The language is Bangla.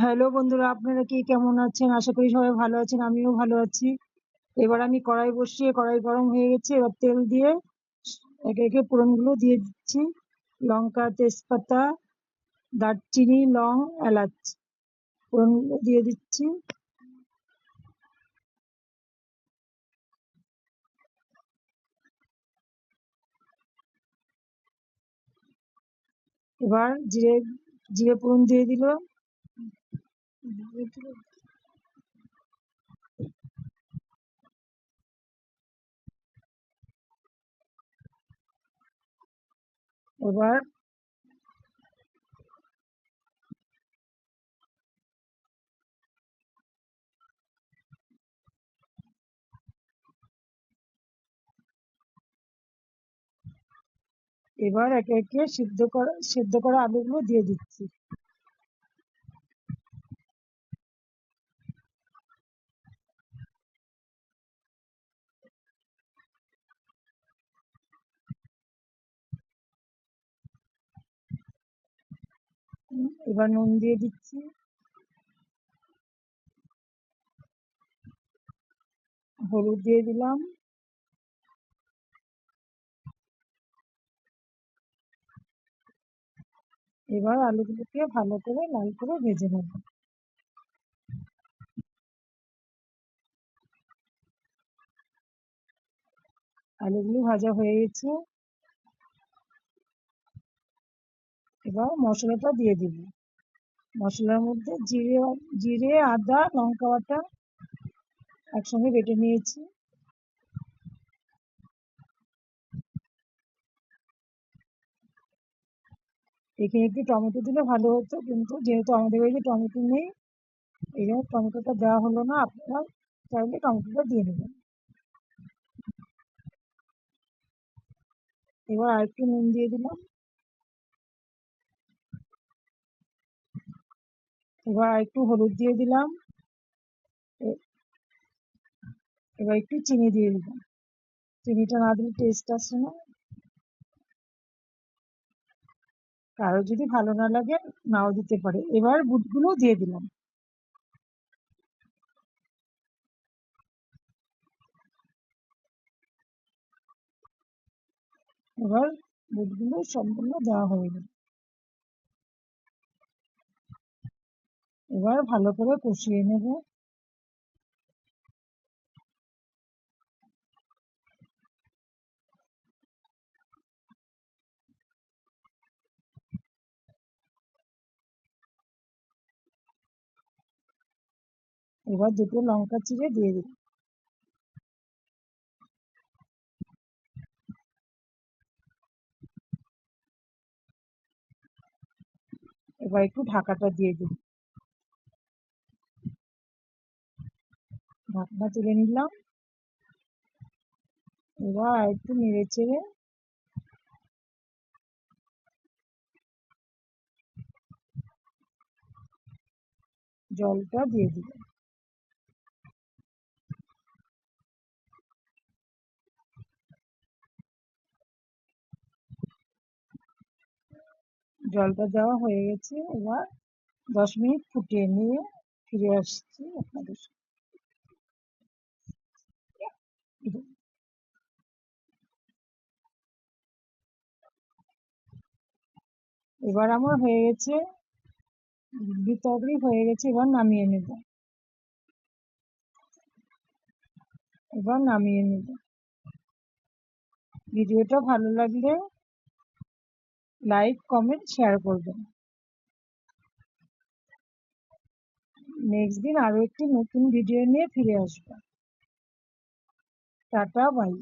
হ্যালো বন্ধুরা, আপনারা কে কেমন আছেন? আশা করি সবাই ভালো আছেন। আমিও ভালো আছি। এবার আমি কড়াই বসিয়ে, কড়াই গরম হয়ে গেছে। এবার তেল দিয়ে একে একে ফোড়নগুলো দিয়ে দিচ্ছি। লঙ্কা, তেজপাতা, দারচিনি, লং, এলাচ ফোড়নগুলো দিয়ে দিচ্ছি। এবার জিরে জিরে ফোড়ন দিয়ে দিল। এবার এবার একে একে সেদ্ধ করা আলুগুলো দিয়ে দিচ্ছি। এবার নুন দিয়ে দিচ্ছি, হলুদ দিয়ে দিলাম। এবার আলুগুলোকে ভালো করে লাল করে ভেজে নেব। আলুগুলো ভাজা হয়ে গেছে। এবার মশলাটা দিয়ে দিব। মশলার মধ্যে জিরে, আদা, লঙ্কা বাটা একসঙ্গে বেটে নিয়েছি। এখানে একটু টমেটো দিলে ভালো হতো, কিন্তু যেহেতু আমাদের বাড়িতে টমেটো নেই, এই জন্য টমেটোটা দেওয়া হলো না। আপনারা চাইলে টমেটোটা দিয়ে নেবেন। এবার আরেকটু নুন দিয়ে দিলাম। এবার আরেকটু হলুদ দিয়ে দিলাম। এবার একটু চিনি দিয়ে দিলাম। চিনিটা না দিলে টেস্ট আসে না। কারো যদি ভালো না লাগে নাও দিতে পারে। এবার বুটগুলো দিয়ে দিলাম। এবার বুটগুলো সম্পূর্ণ দেওয়া হয়ে গেল। এবার ভালো করে কষিয়ে নেব। এবার দুটো লঙ্কা চিড়ে দিয়ে দিলাম। এবার একটু ঢাকাটা দিয়ে দিই। ঢাকনা তুলে নিলাম। এবার একটু নেড়ে চেড়ে জলটা দিয়ে দিব। জলটা দেওয়া হয়ে গেছে। এবার 10 মিনিট ফুটিয়ে নিয়ে ফিরে আসছি আপনাদের সাথে। এবার আমার হয়ে গেছে, তরকারি হয়ে গেছে। এবার নামিয়ে নেব। ভিডিওটা ভালো লাগলে লাইক, কমেন্ট, শেয়ার করবেন। নেক্সট দিন আরো একটি নতুন ভিডিও নিয়ে ফিরে আসবো। Tata, by.